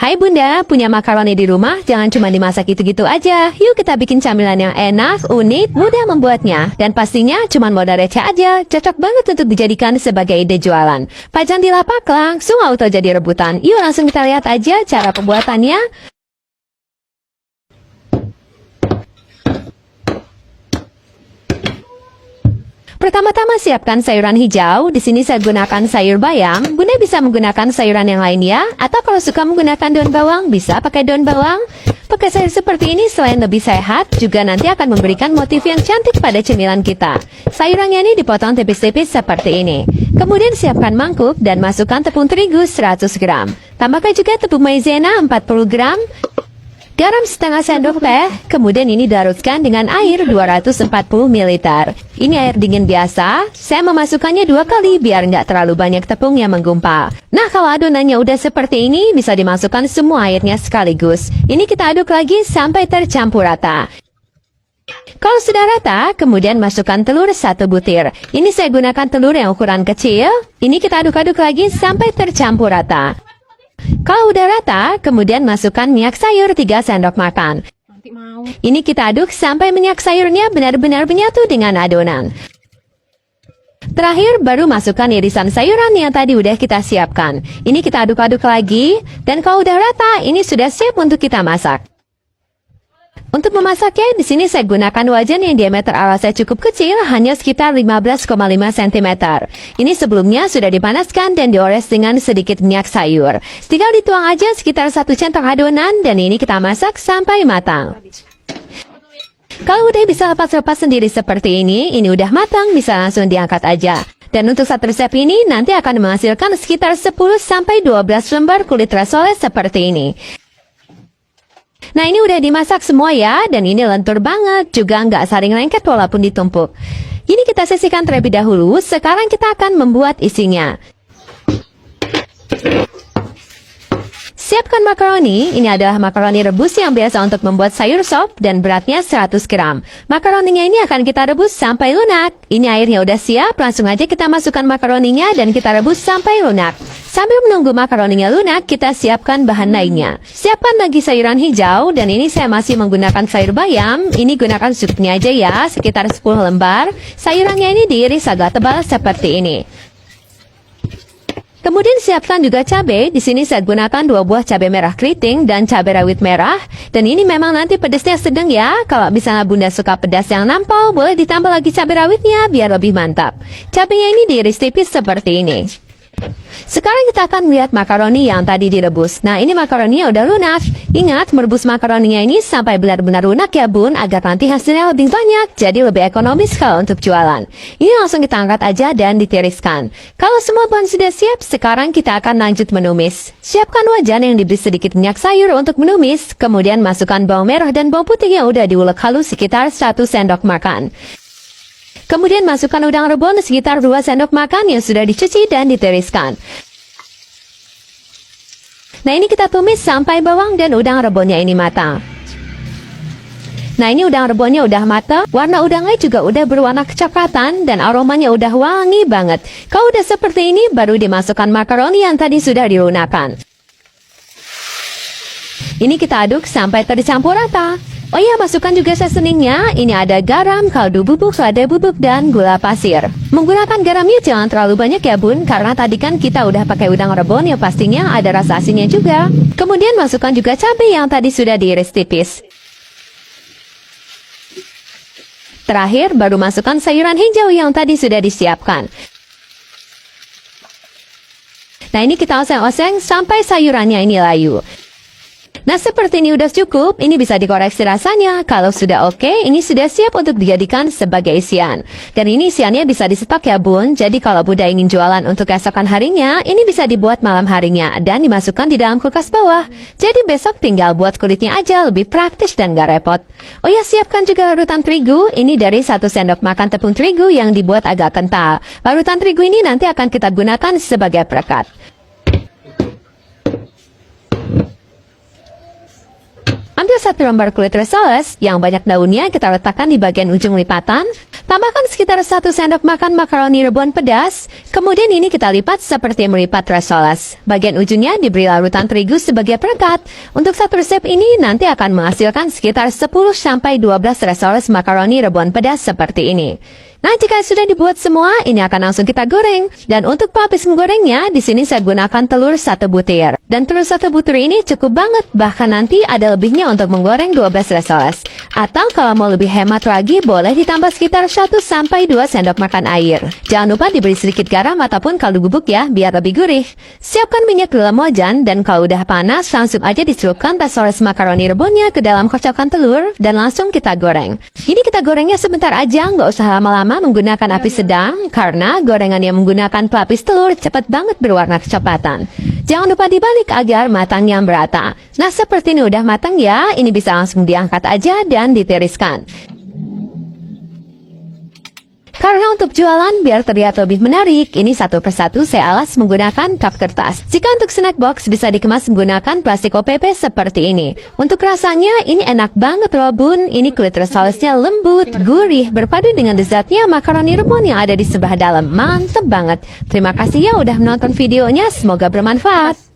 Hai Bunda, punya makaroni di rumah? Jangan cuma dimasak gitu-gitu aja. Yuk kita bikin camilan yang enak, unik, mudah membuatnya. Dan pastinya cuma modal receh aja. Cocok banget untuk dijadikan sebagai ide jualan. Pajang di lapak langsung auto jadi rebutan. Yuk langsung kita lihat aja cara pembuatannya. Pertama-tama siapkan sayuran hijau. Di sini saya gunakan sayur bayam. Bunda bisa menggunakan sayuran yang lain ya. Atau kalau suka menggunakan daun bawang, bisa pakai daun bawang. Pakai sayur seperti ini selain lebih sehat, juga nanti akan memberikan motif yang cantik pada cemilan kita. Sayurannya ini dipotong tipis-tipis seperti ini. Kemudian siapkan mangkuk dan masukkan tepung terigu 100 gram. Tambahkan juga tepung maizena 40 gram. Garam setengah sendok teh, kemudian ini dilarutkan dengan air 240 ml. Ini air dingin biasa, saya memasukkannya 2 kali biar nggak terlalu banyak tepung yang menggumpal. Nah, kalau adonannya udah seperti ini, bisa dimasukkan semua airnya sekaligus. Ini kita aduk lagi sampai tercampur rata. Kalau sudah rata, kemudian masukkan telur 1 butir. Ini saya gunakan telur yang ukuran kecil. Ini kita aduk-aduk lagi sampai tercampur rata. Kalau udah rata, kemudian masukkan minyak sayur 3 sendok makan. Ini kita aduk sampai minyak sayurnya benar-benar menyatu dengan adonan. Terakhir, baru masukkan irisan sayuran yang tadi udah kita siapkan. Ini kita aduk-aduk lagi, dan kalau udah rata, ini sudah siap untuk kita masak. Untuk memasaknya, di sini saya gunakan wajan yang diameter alasnya cukup kecil, hanya sekitar 15,5 cm. Ini sebelumnya sudah dipanaskan dan diores dengan sedikit minyak sayur. Tinggal dituang aja sekitar 1 centong adonan, dan ini kita masak sampai matang. Kalau udah bisa lepas-lepas sendiri seperti ini udah matang, bisa langsung diangkat aja. Dan untuk satu resep ini, nanti akan menghasilkan sekitar 10-12 lembar kulit rasole seperti ini. Nah, ini udah dimasak semua ya, dan ini lentur banget, juga nggak saling lengket walaupun ditumpuk. Ini kita sisihkan terlebih dahulu, sekarang kita akan membuat isinya. Siapkan makaroni, ini adalah makaroni rebus yang biasa untuk membuat sayur sop dan beratnya 100 gram. Makaroninya ini akan kita rebus sampai lunak. Ini airnya udah siap, langsung aja kita masukkan makaroninya dan kita rebus sampai lunak. Sambil menunggu makaroninya lunak, kita siapkan bahan lainnya. Siapkan lagi sayuran hijau, dan ini saya masih menggunakan sayur bayam. Ini gunakan supnya aja ya, sekitar 10 lembar. Sayurannya ini diiris agak tebal seperti ini. Kemudian siapkan juga cabai. Di sini saya gunakan 2 buah cabai merah keriting dan cabai rawit merah. Dan ini memang nanti pedasnya sedang ya. Kalau misalnya Bunda suka pedas yang nampol, boleh ditambah lagi cabai rawitnya biar lebih mantap. Cabainya ini diiris tipis seperti ini. Sekarang kita akan melihat makaroni yang tadi direbus. Nah, ini makaroninya udah lunak. Ingat, merebus makaroninya ini sampai benar-benar lunak ya Bun, agar nanti hasilnya lebih banyak, jadi lebih ekonomis kalau untuk jualan. Ini langsung kita angkat aja dan ditiriskan. Kalau semua bahan sudah siap, sekarang kita akan lanjut menumis. Siapkan wajan yang diberi sedikit minyak sayur untuk menumis, kemudian masukkan bawang merah dan bawang putih yang udah diulek halus sekitar 1 sendok makan. Kemudian masukkan udang rebon sekitar 2 sendok makan yang sudah dicuci dan ditiriskan. Nah, ini kita tumis sampai bawang dan udang rebonnya ini matang. Nah, ini udang rebonnya udah matang, warna udangnya juga udah berwarna kecoklatan dan aromanya udah wangi banget. Kalau udah seperti ini, baru dimasukkan makaroni yang tadi sudah dilunakkan. Ini kita aduk sampai tercampur rata. Oh ya, masukkan juga seasoningnya. Ini ada garam, kaldu bubuk, lada bubuk, dan gula pasir. Menggunakan garamnya jangan terlalu banyak ya Bun, karena tadi kan kita udah pakai udang rebon yang pastinya ada rasa asinnya juga. Kemudian masukkan juga cabai yang tadi sudah diiris tipis. Terakhir, baru masukkan sayuran hijau yang tadi sudah disiapkan. Nah, ini kita oseng-oseng sampai sayurannya ini layu. Nah, seperti ini udah cukup, ini bisa dikoreksi rasanya. Kalau sudah oke, ini sudah siap untuk dijadikan sebagai isian. Dan ini isiannya bisa distok ya Bun, jadi kalau Bunda ingin jualan untuk keesokan harinya, ini bisa dibuat malam harinya dan dimasukkan di dalam kulkas bawah. Jadi besok tinggal buat kulitnya aja, lebih praktis dan gak repot. Oh ya, siapkan juga larutan terigu, ini dari 1 sendok makan tepung terigu yang dibuat agak kental. Larutan terigu ini nanti akan kita gunakan sebagai perekat. Ambil 1 lembar kulit risoles yang banyak daunnya, kita letakkan di bagian ujung lipatan. Tambahkan sekitar 1 sendok makan makaroni rebon pedas. Kemudian ini kita lipat seperti melipat risoles. Bagian ujungnya diberi larutan terigu sebagai perekat. Untuk satu resep ini nanti akan menghasilkan sekitar 10-12 risoles makaroni rebon pedas seperti ini. Nah, jika sudah dibuat semua, ini akan langsung kita goreng. Dan untuk pelapis menggorengnya, di sini saya gunakan telur 1 butir. Dan telur 1 butir ini cukup banget, bahkan nanti ada lebihnya untuk menggoreng 12 risoles. Atau kalau mau lebih hemat lagi, boleh ditambah sekitar 1-2 sendok makan air. Jangan lupa diberi sedikit garam ataupun kaldu bubuk ya, biar lebih gurih. Siapkan minyak dalam wajan, dan kalau udah panas, langsung aja dicelupkan risoles makaroni rebonnya ke dalam kocokan telur, dan langsung kita goreng. Ini kita gorengnya sebentar aja, nggak usah lama-lama menggunakan api sedang, karena gorengan yang menggunakan pelapis telur cepat banget berwarna kecoklatan. Jangan lupa dibalik agar matangnya merata. Nah, seperti ini udah matang ya, ini bisa langsung diangkat aja dan ditiriskan. Karena untuk jualan biar terlihat lebih menarik, ini satu persatu saya alas menggunakan kap kertas. Jika untuk snack box bisa dikemas menggunakan plastik OPP seperti ini. Untuk rasanya ini enak banget loh bun. Ini kulit risolesnya lembut, gurih, berpadu dengan dessertnya makaroni rebon yang ada di sebelah dalam. Mantep banget. Terima kasih ya udah menonton videonya, semoga bermanfaat.